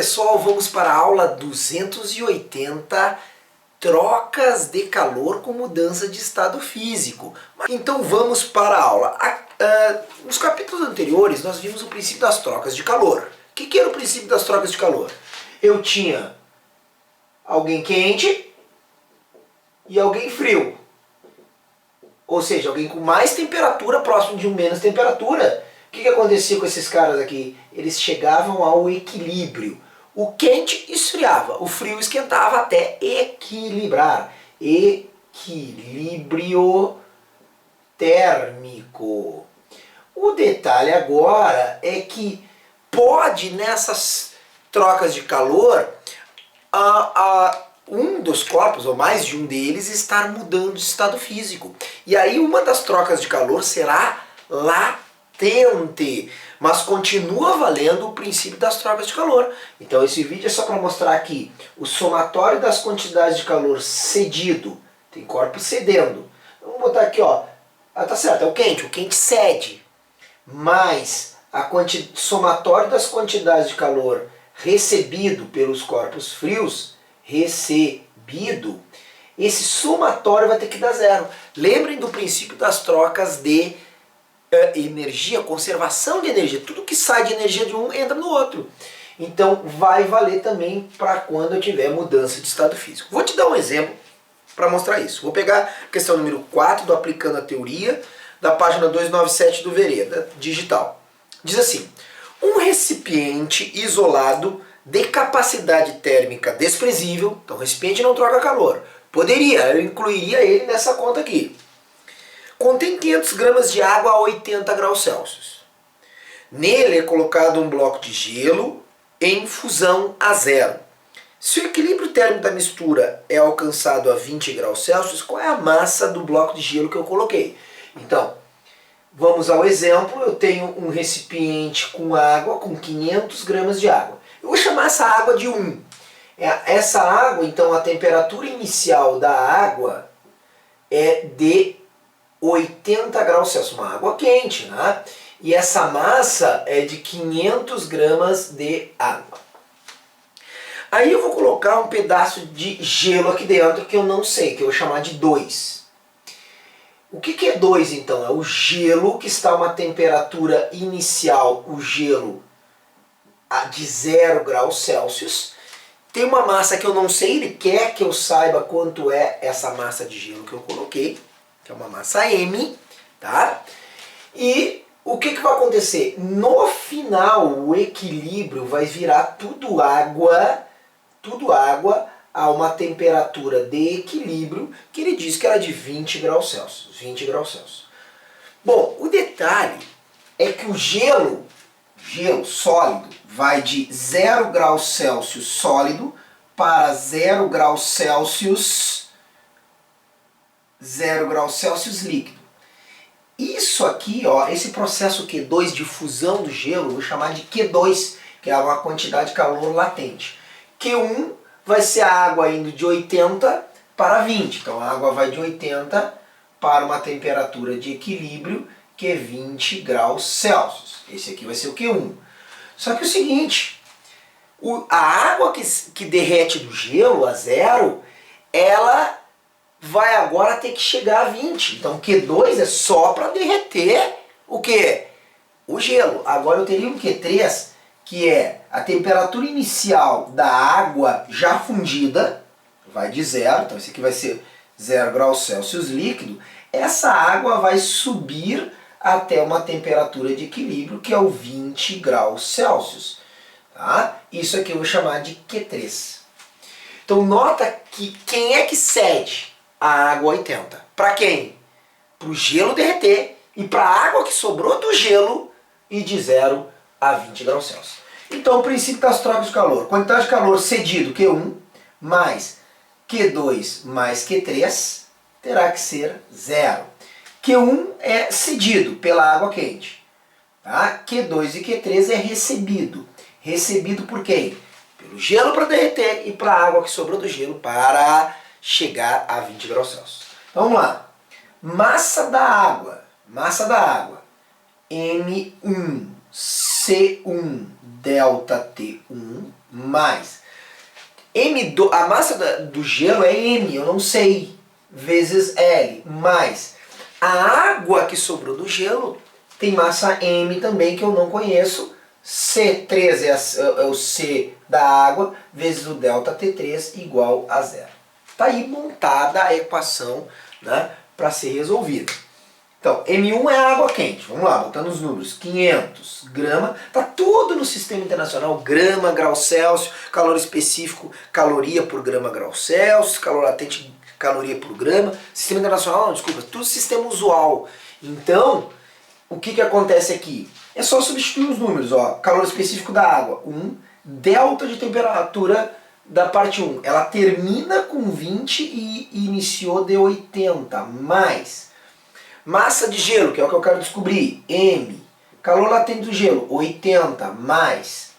pessoal, vamos para a aula 280, trocas de calor com mudança de estado físico. Então vamos para a aula. Nos capítulos anteriores nós vimos o princípio das trocas de calor. O que era o princípio das trocas de calor? Eu tinha alguém quente e alguém frio. Ou seja, alguém com mais temperatura próximo de um menos temperatura. O que acontecia com esses caras aqui? Eles chegavam ao equilíbrio. O quente esfriava, o frio esquentava até equilibrar. Equilíbrio térmico. O detalhe agora é que pode, nessas trocas de calor, um dos corpos, ou mais de um deles, estar mudando de estado físico. E aí uma das trocas de calor será latente, mas continua valendo o princípio das trocas de calor. Então esse vídeo é só para mostrar aqui o somatório das quantidades de calor cedido. Tem corpo cedendo. Vamos botar aqui, ó. Tá certo, é o quente cede. Mais somatório das quantidades de calor recebido pelos corpos frios, recebido, esse somatório vai ter que dar zero. Lembrem do princípio das trocas de energia, conservação de energia. Tudo que sai de energia de um entra no outro. Então vai valer também para quando eu tiver mudança de estado físico. Vou te dar um exemplo para mostrar isso. Vou pegar a questão número 4 do Aplicando a Teoria, da página 297 do Vereda Digital. Diz assim: um recipiente isolado de capacidade térmica desprezível, então o recipiente não troca calor, eu incluiria ele nessa conta aqui, contém 500 gramas de água a 80 graus Celsius. Nele é colocado um bloco de gelo em fusão a zero. Se o equilíbrio térmico da mistura é alcançado a 20 graus Celsius, qual é a massa do bloco de gelo que eu coloquei? Então, vamos ao exemplo. Eu tenho um recipiente com água, com 500 gramas de água. Eu vou chamar essa água de 1. Essa água, então, a temperatura inicial da água é de 80 graus Celsius, uma água quente, né? E essa massa é de 500 gramas de água. Aí eu vou colocar um pedaço de gelo aqui dentro que eu não sei, que eu vou chamar de 2. O que é 2 então? É o gelo que está a uma temperatura inicial, o gelo de 0 graus Celsius. Tem uma massa que eu não sei, ele quer que eu saiba quanto é essa massa de gelo que eu coloquei, que é uma massa M, tá? E o que vai acontecer? No final, o equilíbrio vai virar tudo água a uma temperatura de equilíbrio, que ele diz que era de 20 graus Celsius. 20 graus Celsius. Bom, o detalhe é que o gelo sólido vai de 0 graus Celsius sólido para 0 graus Celsius líquido. Isso aqui, ó, esse processo Q2 de fusão do gelo, eu vou chamar de Q2, que é uma quantidade de calor latente. Q1 vai ser a água indo de 80 para 20. Então a água vai de 80 para uma temperatura de equilíbrio, que é 20 graus Celsius. Esse aqui vai ser o Q1. Só que é o seguinte, a água que derrete do gelo a zero, ela vai agora ter que chegar a 20. Então Q2 é só para derreter o quê? O gelo. Agora eu teria um Q3, que é a temperatura inicial da água já fundida, vai de 0, então esse aqui vai ser 0 graus Celsius líquido. Essa água vai subir até uma temperatura de equilíbrio, que é o 20 graus Celsius. Tá? Isso aqui eu vou chamar de Q3. Então nota que quem é que cede a água a 80? Para quem? Para o gelo derreter e para a água que sobrou do gelo e de 0 a 20 graus Celsius. Então o princípio das trocas de calor. Quantidade de calor cedido, Q1, mais Q2 mais Q3, terá que ser 0. Q1 é cedido pela água quente. Tá? Q2 e Q3 é recebido. Recebido por quem? Pelo gelo para derreter e para a água que sobrou do gelo para chegar a 20 graus Celsius. Então, vamos lá. Massa da água. M1, C1, ΔT1 mais a massa do gelo é M, eu não sei, vezes L, mais a água que sobrou do gelo tem massa M também, que eu não conheço. C3 é o C da água, vezes o ΔT3 igual a zero. Está aí montada a equação, né, para ser resolvida. Então, M1 é água quente. Vamos lá, botando os números. 500 grama. Está tudo no sistema internacional. Grama, grau Celsius, calor específico, caloria por grama, grau Celsius, calor latente, caloria por grama. Sistema internacional, não, desculpa, tudo sistema usual. Então, o que acontece aqui? É só substituir os números. Ó. Calor específico da água, 1. Delta de temperatura da parte 1. Ela termina com 20 e iniciou de 80. Mais massa de gelo, que é o que eu quero descobrir, M. Calor latente do gelo, 80. Mais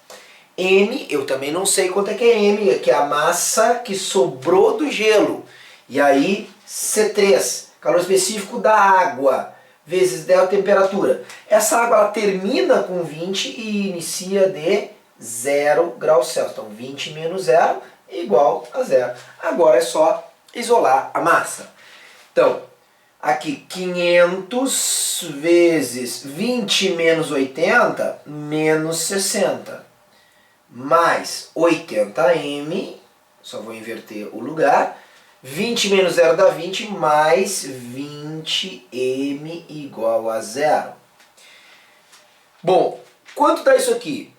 M, eu também não sei quanto é que é M, que é a massa que sobrou do gelo. E aí, C3, calor específico da água, vezes delta temperatura. Essa água ela termina com 20 e inicia de 0 graus Celsius. Então 20 menos 0 é igual a 0. Agora é só isolar a massa. Então, aqui 500 vezes 20 menos 80, menos 60. Mais 80m, só vou inverter o lugar. 20 menos 0 dá 20, mais 20m igual a 0. Bom, quanto dá isso aqui?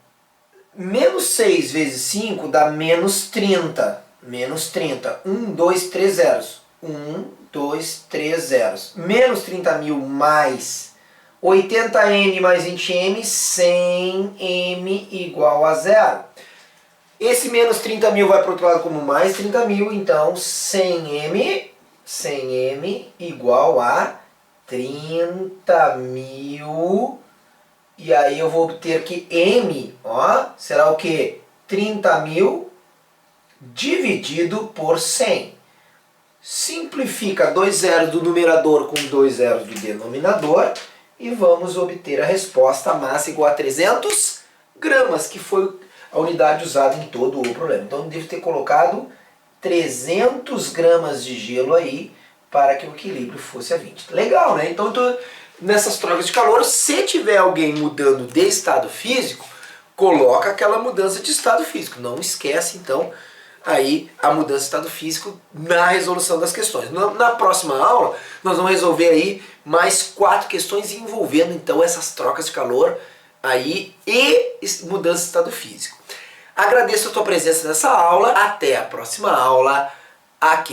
Menos 6 vezes 5 dá menos 30. Menos 30. 1, 2, 3 zeros. 1, 2, 3 zeros. Menos 30.000 mais 80m mais 20m, 100m igual a 0. Esse menos 30.000 vai para o outro lado como mais 30.000, então 100m igual a 30.000. E aí eu vou obter que M, ó, será o quê? 30.000 dividido por 100. Simplifica 2 zeros do numerador com 2 zeros do denominador e vamos obter a resposta, a massa igual a 300 gramas, que foi a unidade usada em todo o problema. Então eu devo ter colocado 300 gramas de gelo aí para que o equilíbrio fosse a 20. Legal, né? Então nessas trocas de calor, se tiver alguém mudando de estado físico, coloca aquela mudança de estado físico. Não esquece, então, aí a mudança de estado físico na resolução das questões. Na próxima aula, nós vamos resolver aí mais 4 questões envolvendo, então, essas trocas de calor aí e mudança de estado físico. Agradeço a tua presença nessa aula. Até a próxima aula aqui.